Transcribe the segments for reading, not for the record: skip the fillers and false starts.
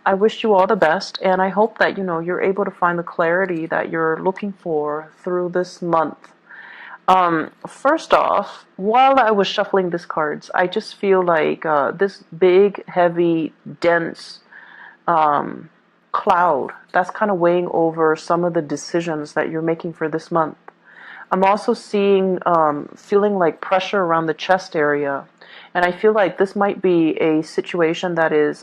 I wish you all the best, and I hope that you're able to find the clarity that you're looking for through this month. First off, while I was shuffling these cards, I just feel like this big, heavy, dense cloud that's kind of weighing over some of the decisions that you're making for this month. I'm also seeing, feeling like pressure around the chest area, and I feel like this might be a situation that is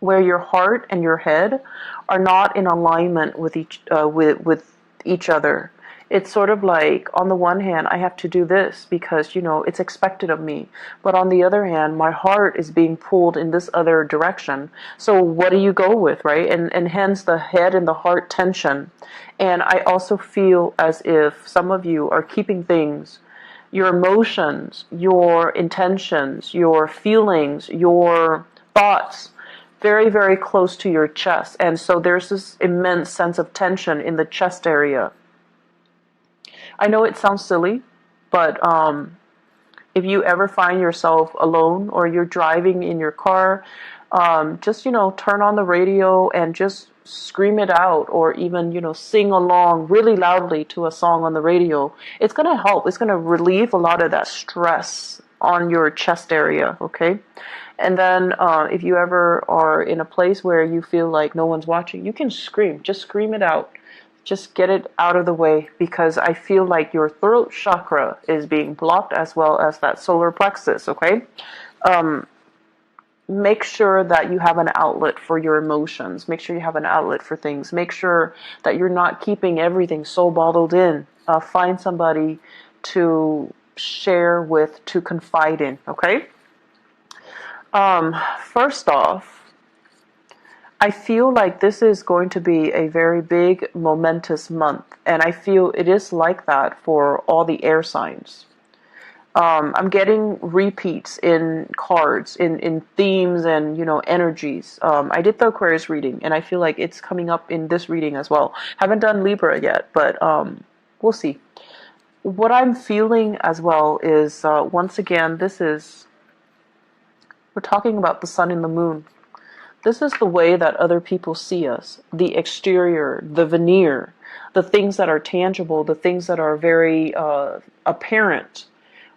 where your heart and your head are not in alignment with each other. It's sort of like, on the one hand, I have to do this because it's expected of me, but on the other hand, my heart is being pulled in this other direction. So what do you go with, right? And hence the head and the heart tension. And I also feel as if some of you are keeping things, your emotions, your intentions, your feelings, your thoughts, very, very close to your chest. And so there's this immense sense of tension in the chest area. I know it sounds silly, but if you ever find yourself alone or you're driving in your car, just, turn on the radio and just scream it out, or even, sing along really loudly to a song on the radio. It's going to help. It's going to relieve a lot of that stress on your chest area, okay? And then if you ever are in a place where you feel like no one's watching, you can scream. Just scream it out. Just get it out of the way, because I feel like your throat chakra is being blocked, as well as that solar plexus, okay? Make sure that you have an outlet for your emotions. Make sure you have an outlet for things. Make sure that you're not keeping everything so bottled in. Find somebody to share with, to confide in, okay? First off, I feel like this is going to be a very big, momentous month, and I feel it is like that for all the air signs. I'm getting repeats in cards, in themes and, energies. I did the Aquarius reading, and I feel like it's coming up in this reading as well. Haven't done Libra yet, but we'll see. What I'm feeling as well is, once again, we're talking about the sun and the moon. This is the way that other people see us, the exterior, the veneer, the things that are tangible, the things that are very apparent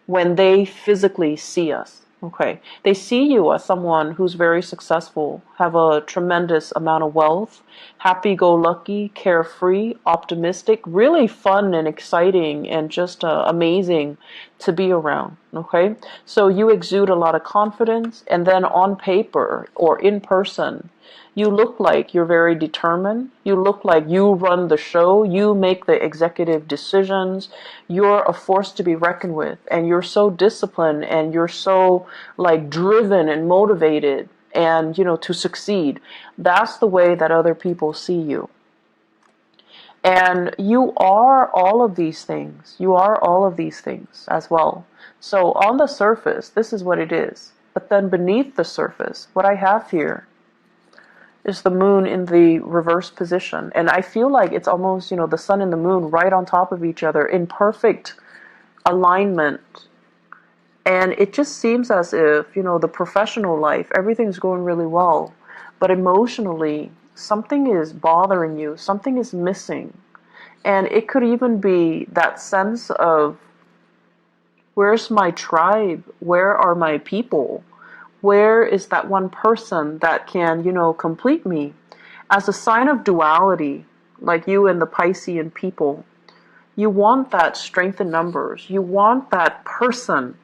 when they physically see us. Okay, they see you as someone who's very successful, have a tremendous amount of wealth, happy-go-lucky, carefree, optimistic, really fun and exciting, and just amazing to be around. Okay, so you exude a lot of confidence, and then on paper or in person, you look like you're very determined. You look like you run the show. You make the executive decisions. You're a force to be reckoned with. And you're so disciplined, and you're so like driven and motivated and, to succeed. That's the way that other people see you. And you are all of these things. You are all of these things as well. So on the surface, this is what it is. But then beneath the surface, what I have here is the moon in the reverse position. And I feel like it's almost, the sun and the moon right on top of each other in perfect alignment. And it just seems as if, the professional life, everything's going really well. But emotionally, something is bothering you. Something is missing. And it could even be that sense of, where's my tribe? Where are my people? Where is that one person that can, complete me? As a sign of duality, like you and the Piscean people, you want that strength in numbers. You want that person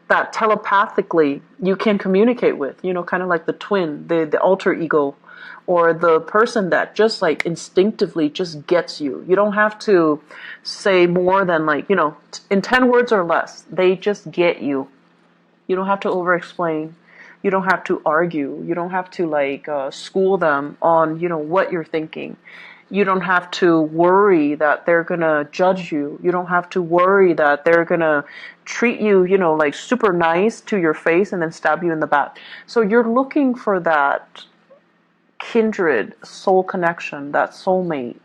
that telepathically you can communicate with, kind of like the twin, the alter ego, or the person that just like instinctively just gets you. You don't have to say more than like, in 10 words or less. They just get you. You don't have to over-explain. You don't have to argue. You don't have to school them on, what you're thinking. You don't have to worry that they're going to judge you. You don't have to worry that they're going to treat you, super nice to your face and then stab you in the back. So you're looking for that kindred soul connection, that soulmate.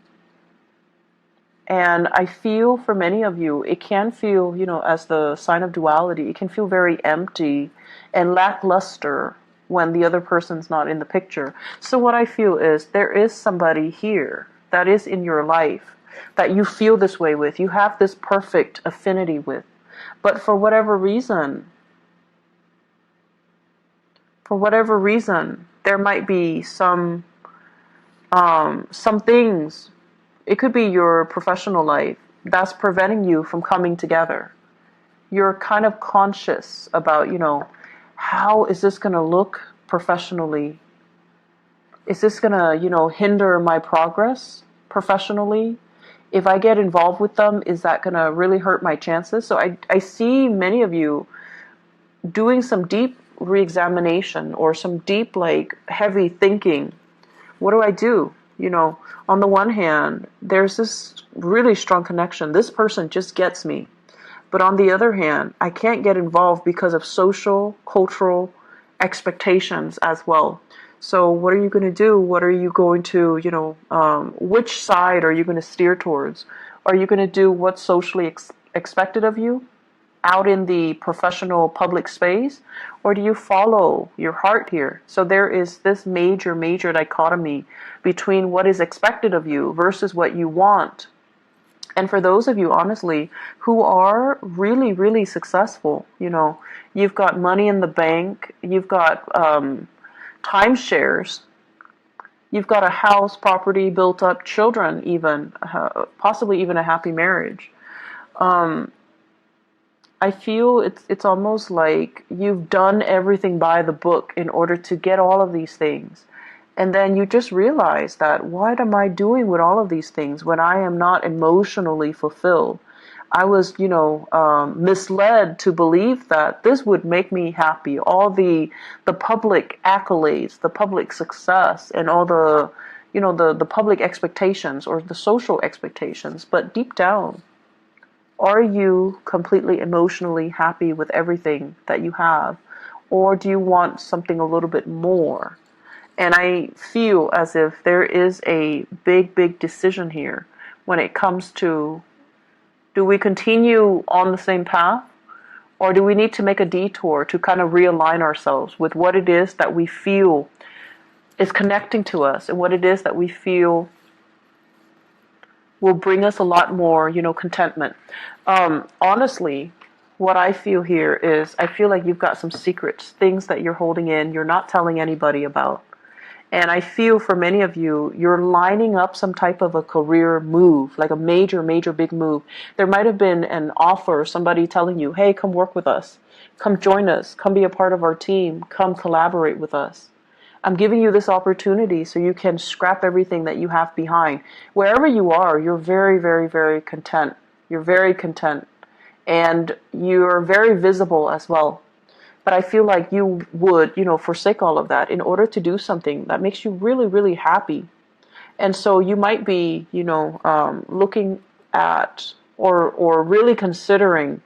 And I feel for many of you, it can feel, as the sign of duality, it can feel very empty and lackluster when the other person's not in the picture. So what I feel is there is somebody here that is in your life that you feel this way with, you have this perfect affinity with. But for whatever reason, there might be some things, it could be your professional life, that's preventing you from coming together. You're kind of conscious about, how is this going to look professionally? Is this going to, hinder my progress professionally? If I get involved with them, is that going to really hurt my chances? So I see many of you doing some deep re-examination or some deep, heavy thinking. What do I do? On the one hand, there's this really strong connection. This person just gets me. But on the other hand, I can't get involved because of social, cultural expectations as well. So what are you going to do? What are you going to, which side are you going to steer towards? Are you going to do what's socially expected of you out in the professional public space? Or do you follow your heart here? So there is this major, major dichotomy between what is expected of you versus what you want. And for those of you, honestly, who are really, really successful, you've got money in the bank, you've got timeshares, you've got a house, property built up, children even, possibly even a happy marriage. I feel it's almost like you've done everything by the book in order to get all of these things. And then you just realize that, what am I doing with all of these things when I am not emotionally fulfilled? I was, misled to believe that this would make me happy. All the public accolades, the public success, and all the, the public expectations or the social expectations. But deep down, are you completely emotionally happy with everything that you have? Or do you want something a little bit more? And I feel as if there is a big, big decision here when it comes to, do we continue on the same path? Or do we need to make a detour to kind of realign ourselves with what it is that we feel is connecting to us and what it is that we feel will bring us a lot more, contentment. Honestly, what I feel here is I feel like you've got some secrets, things that you're holding in, you're not telling anybody about. And I feel for many of you, you're lining up some type of a career move, like a major, major big move. There might have been an offer, somebody telling you, hey, come work with us, come join us, come be a part of our team, come collaborate with us. I'm giving you this opportunity so you can scrap everything that you have behind. Wherever you are, you're very, very, very content. You're very content. And you're very visible as well. But I feel like you would, forsake all of that in order to do something that makes you really, really happy. And so you might be, looking at or really considering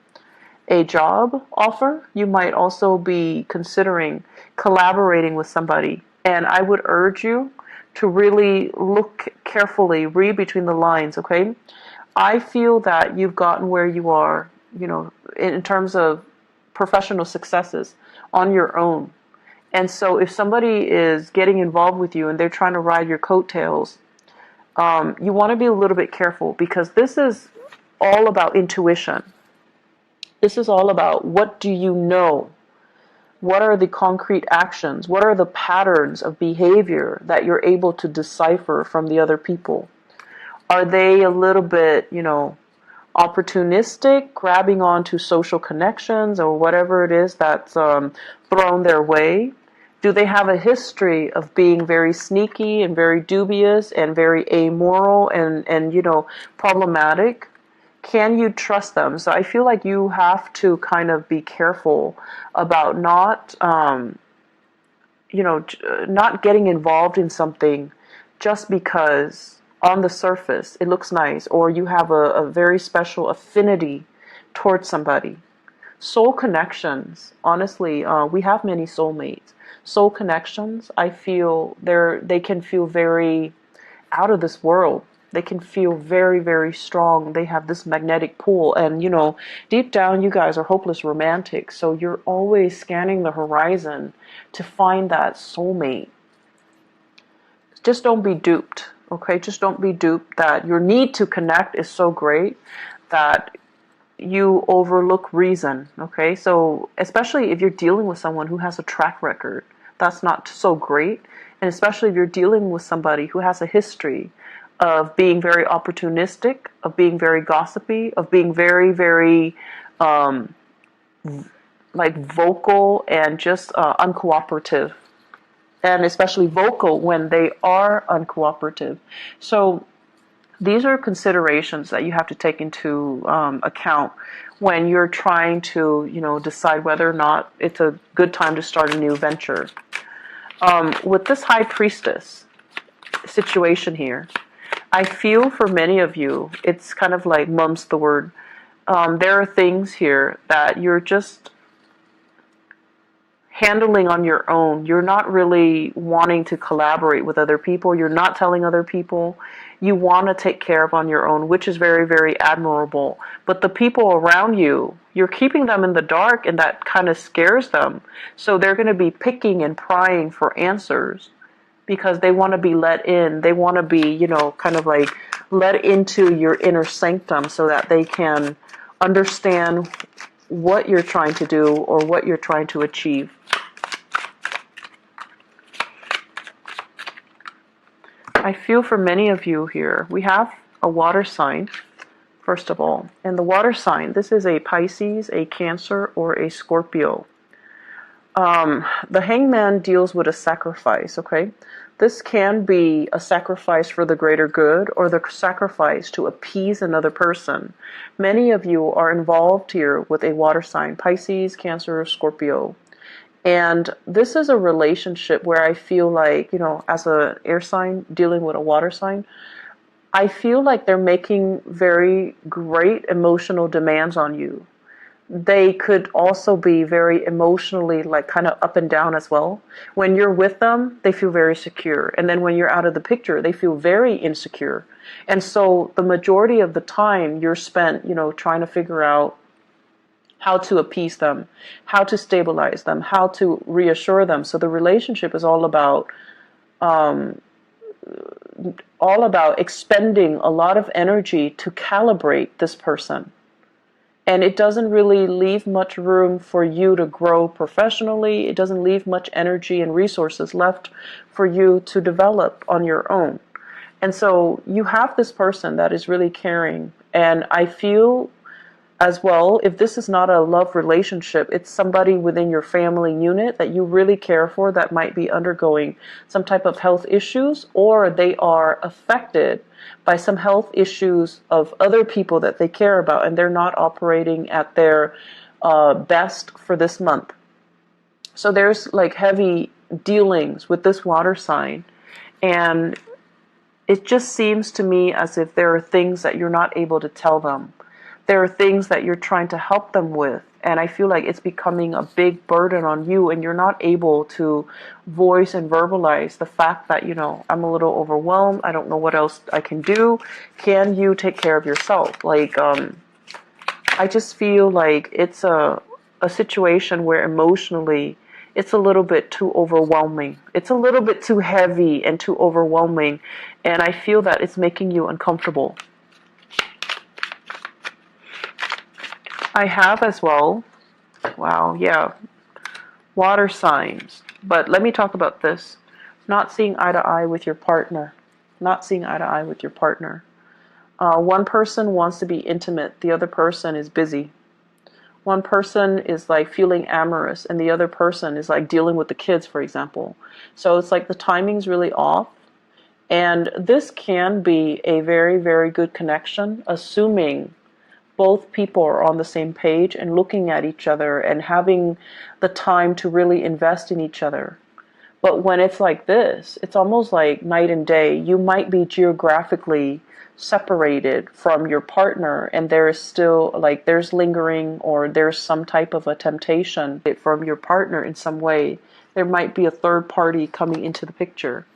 a job offer. You might also be considering collaborating with somebody. And I would urge you to really look carefully, read between the lines, okay? I feel that you've gotten where you are, in terms of professional successes on your own. And so if somebody is getting involved with you and they're trying to ride your coattails, you want to be a little bit careful, because this is all about intuition. This is all about, what do you know? What are the concrete actions? What are the patterns of behavior that you're able to decipher from the other people? Are they a little bit, opportunistic, grabbing onto social connections or whatever it is that's thrown their way? Do they have a history of being very sneaky and very dubious and very amoral and problematic? Can you trust them? So I feel like you have to kind of be careful about not getting involved in something just because on the surface it looks nice, or you have a very special affinity towards somebody. Soul connections, honestly, we have many soulmates. Soul connections, I feel they can feel very out of this world. They can feel very, very strong. They have this magnetic pull. And, you know, deep down, you guys are hopeless romantics. So you're always scanning the horizon to find that soulmate. Just don't be duped, okay? Just don't be duped that your need to connect is so great that you overlook reason, okay? So especially if you're dealing with someone who has a track record, that's not so great. And especially if you're dealing with somebody who has a history of being very opportunistic, of being very gossipy, of being very, very like vocal and just uncooperative. And especially vocal when they are uncooperative. So these are considerations that you have to take into account when you're trying to, you know, decide whether or not it's a good time to start a new venture. With this High Priestess situation here, I feel for many of you, it's kind of like mum's the word. There are things here that you're just handling on your own. You're not really wanting to collaborate with other people. You're not telling other people. You want to take care of on your own, which is very, very admirable. But the people around you, you're keeping them in the dark, and that kind of scares them. So they're going to be picking and prying for answers because they want to be let in. They want to be, you know, kind of like let into your inner sanctum so that they can understand what you're trying to do or what you're trying to achieve. I feel for many of you here, we have a water sign, first of all. And the water sign, this is a Pisces, a Cancer, or a Scorpio. The Hangman deals with a sacrifice, okay? This can be a sacrifice for the greater good or the sacrifice to appease another person. Many of you are involved here with a water sign, Pisces, Cancer, or Scorpio. And this is a relationship where I feel like, you know, as an air sign dealing with a water sign, I feel like they're making very great emotional demands on you. They could also be very emotionally like kind of up and down as well. When you're with them, they feel very secure. And then when you're out of the picture, they feel very insecure. And so the majority of the time you're spent, you know, trying to figure out how to appease them, how to stabilize them, how to reassure them. So the relationship is all about expending a lot of energy to calibrate this person. And it doesn't really leave much room for you to grow professionally. It doesn't leave much energy and resources left for you to develop on your own. And so you have this person that is really caring. And I feel as well, if this is not a love relationship, it's somebody within your family unit that you really care for that might be undergoing some type of health issues, or they are affected by some health issues of other people that they care about, and they're not operating at their best for this month. So there's like heavy dealings with this water sign, and it just seems to me as if there are things that you're not able to tell them. There are things that you're trying to help them with, and I feel like it's becoming a big burden on you, and you're not able to voice and verbalize the fact that, you know, I'm a little overwhelmed. I don't know what else I can do. Can you take care of yourself? Like, I just feel like it's a situation where emotionally it's a little bit too overwhelming. It's a little bit too heavy and too overwhelming, and I feel that it's making you uncomfortable. I have as well, wow, yeah, water signs. But let me talk about this. Not seeing eye to eye with your partner. Not seeing eye to eye with your partner. One person wants to be intimate. The other person is busy. One person is like feeling amorous, and the other person is like dealing with the kids, for example. So it's like the timing's really off. And this can be a very, very good connection, assuming both people are on the same page and looking at each other and having the time to really invest in each other. But when it's like this, it's almost like night and day. You might be geographically separated from your partner, and there's still like there's lingering or there's some type of a temptation from your partner in some way. There might be a third party coming into the picture.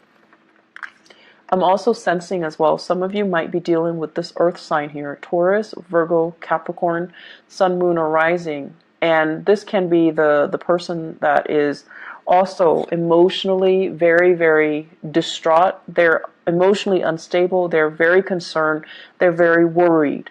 I'm also sensing as well, some of you might be dealing with this earth sign here, Taurus, Virgo, Capricorn, Sun, Moon, or Rising. And this can be the person that is also emotionally very, very distraught. They're emotionally unstable. They're very concerned. They're very worried.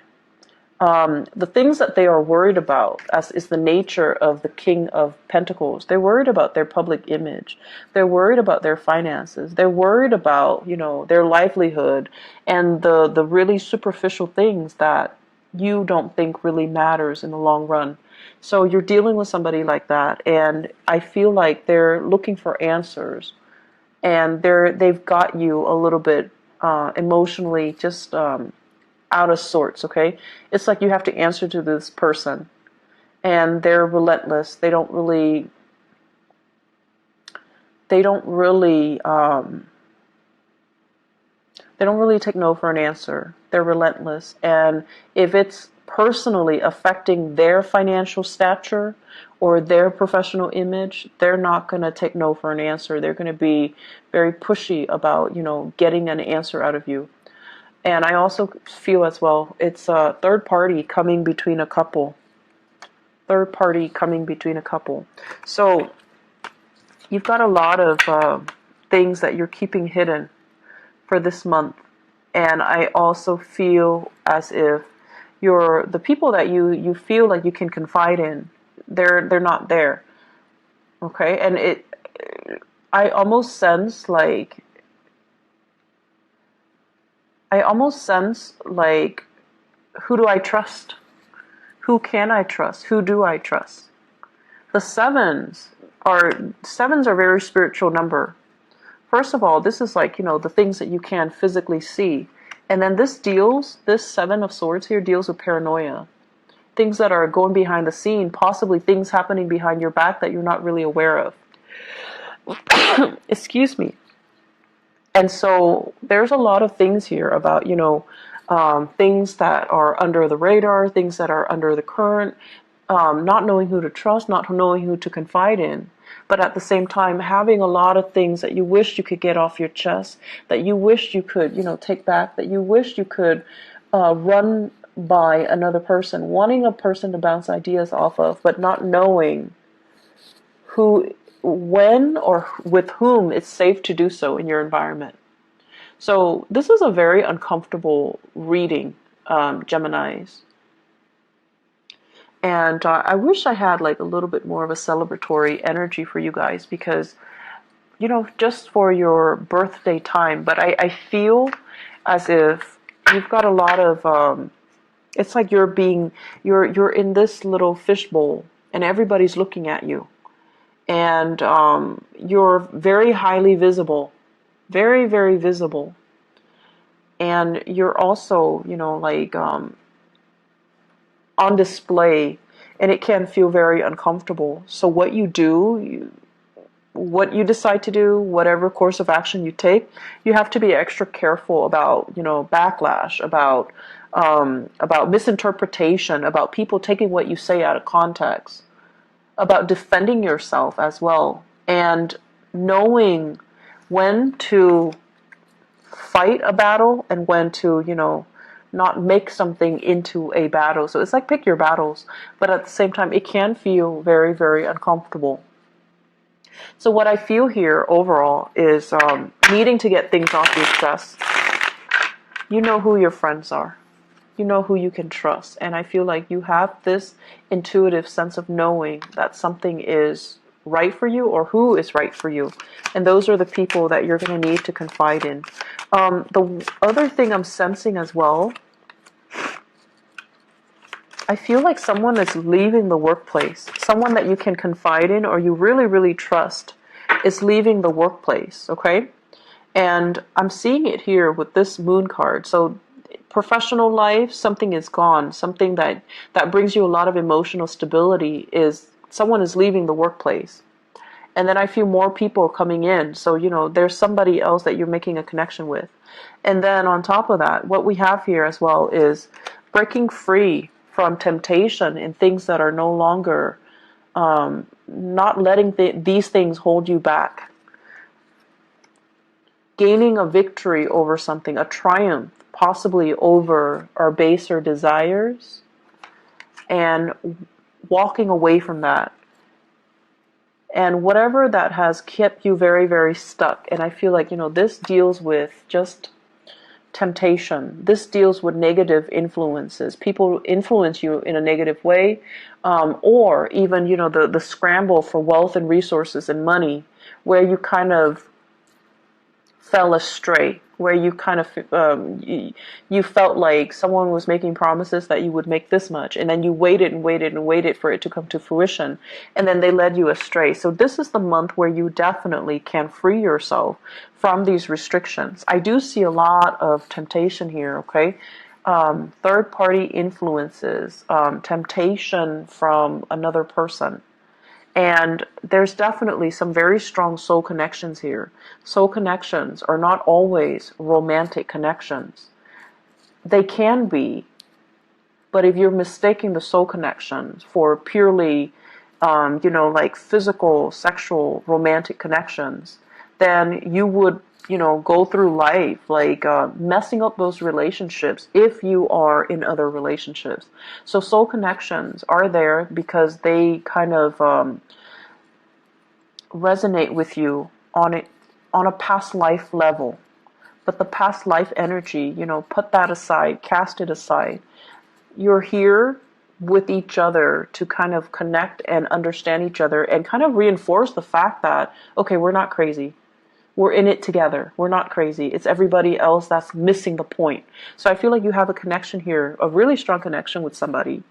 The things that they are worried about, as is the nature of the King of Pentacles, they're worried about their public image. They're worried about their finances. They're worried about, their livelihood and the really superficial things that you don't think really matters in the long run. So you're dealing with somebody like that, and I feel like they're looking for answers, and they've got you a little bit emotionally just out of sorts, okay? It's like you have to answer to this person, and they're relentless. They don't really take no for an answer. They're relentless. And if it's personally affecting their financial stature or their professional image, they're not going to take no for an answer. They're going to be very pushy about, getting an answer out of you. And I also feel as well, it's a third party coming between a couple. Third party coming between a couple. So you've got a lot of things that you're keeping hidden for this month. And I also feel as if the people that you feel like you can confide in, they're not there. Okay? And I almost sense like, who do I trust? Who can I trust? Who do I trust? The sevens are a very spiritual number. First of all, this is like, the things that you can physically see. And then this Seven of Swords here deals with paranoia. Things that are going behind the scene, possibly things happening behind your back that you're not really aware of. Excuse me. And so there's a lot of things here about, things that are under the radar, things that are under the current, not knowing who to trust, not knowing who to confide in. But at the same time, having a lot of things that you wish you could get off your chest, that you wish you could, take back, that you wish you could run by another person, wanting a person to bounce ideas off of, but not knowing who, when, or with whom it's safe to do so in your environment. So this is a very uncomfortable reading, Geminis. And I wish I had like a little bit more of a celebratory energy for you guys, because, just for your birthday time. But I feel as if you've got a lot of, it's like you're in this little fishbowl and everybody's looking at you. And you're very highly visible, very, very visible. And you're also, on display, and it can feel very uncomfortable. So what you do, what you decide to do, whatever course of action you take, you have to be extra careful about, backlash, about misinterpretation, about people taking what you say out of context, about defending yourself as well, and knowing when to fight a battle and when to, not make something into a battle. So it's like pick your battles, but at the same time, it can feel very, very uncomfortable. So what I feel here overall is needing to get things off your chest. You know who your friends are. You know who you can trust. And I feel like you have this intuitive sense of knowing that something is right for you or who is right for you. And those are the people that you're going to need to confide in. The other thing I'm sensing as well, I feel like someone is leaving the workplace. Someone that you can confide in or you really, really trust is leaving the workplace, okay? And I'm seeing it here with this moon card. So professional life, something is gone. Something that brings you a lot of emotional stability is someone is leaving the workplace. And then I feel more people coming in. So, there's somebody else that you're making a connection with. And then on top of that, what we have here as well is breaking free from temptation and things that are no longer, not letting these things hold you back. gaining a victory over something, a triumph, possibly over our baser desires, and walking away from that. And whatever that has kept you very, very stuck. And I feel like, this deals with just temptation. This deals with negative influences. People influence you in a negative way, or even, the scramble for wealth and resources and money, where you kind of fell astray, where you kind of you felt like someone was making promises that you would make this much, and then you waited and waited and waited for it to come to fruition, and then they led you astray. So this is the month where you definitely can free yourself from these restrictions. I do see a lot of temptation here, okay? Third-party influences, temptation from another person. And there's definitely some very strong soul connections here. Soul connections are not always romantic connections. They can be, but if you're mistaking the soul connections for purely, like physical, sexual, romantic connections, then you would, go through life like messing up those relationships if you are in other relationships. So soul connections are there because they kind of resonate with you on a past life level. But the past life energy, put that aside, cast it aside. You're here with each other to kind of connect and understand each other and kind of reinforce the fact that, okay, we're not crazy. We're in it together. We're not crazy. It's everybody else that's missing the point. So I feel like you have a connection here, a really strong connection with somebody.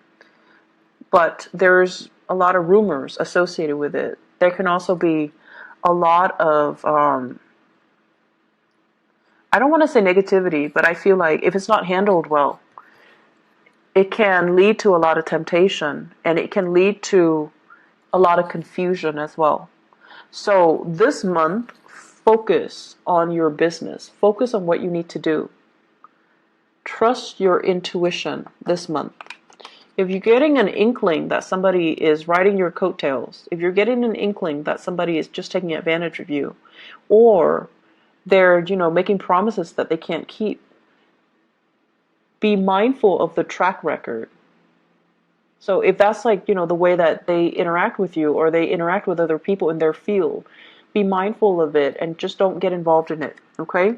But there's a lot of rumors associated with it. There can also be a lot of, I don't want to say negativity, but I feel like if it's not handled well, it can lead to a lot of temptation, and it can lead to a lot of confusion as well. So this month, focus on your business. Focus on what you need to do. Trust your intuition this month. If you're getting an inkling that somebody is riding your coattails, if you're getting an inkling that somebody is just taking advantage of you, or they're, making promises that they can't keep, be mindful of the track record. So if that's like, the way that they interact with you or they interact with other people in their field, be mindful of it and just don't get involved in it, okay?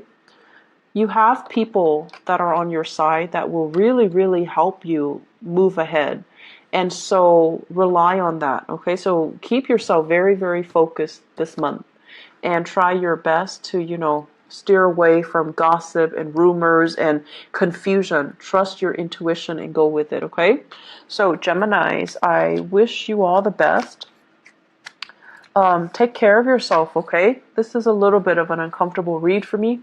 You have people that are on your side that will really, really help you move ahead. And so rely on that, okay? So keep yourself very, very focused this month and try your best to, steer away from gossip and rumors and confusion. Trust your intuition and go with it, okay? So Geminis, I wish you all the best. Take care of yourself, okay? This is a little bit of an uncomfortable read for me,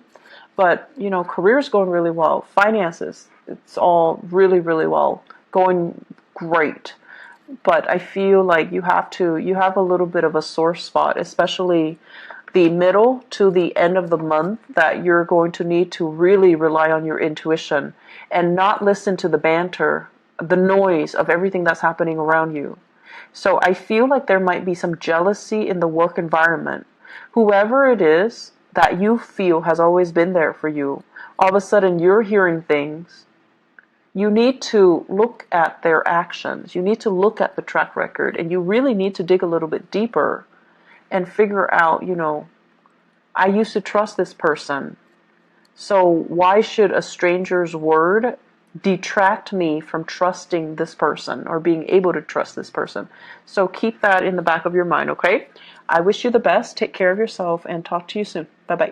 but, career's going really well. Finances, it's all really, really well. Going great. But I feel like you have a little bit of a sore spot, especially the middle to the end of the month, that you're going to need to really rely on your intuition and not listen to the banter, the noise of everything that's happening around you. So I feel like there might be some jealousy in the work environment. Whoever it is that you feel has always been there for you, all of a sudden you're hearing things. You need to look at their actions. You need to look at the track record, and you really need to dig a little bit deeper and figure out, I used to trust this person. So why should a stranger's word detract me from trusting this person or being able to trust this person? So keep that in the back of your mind, okay? I wish you the best. Take care of yourself and talk to you soon. Bye-bye.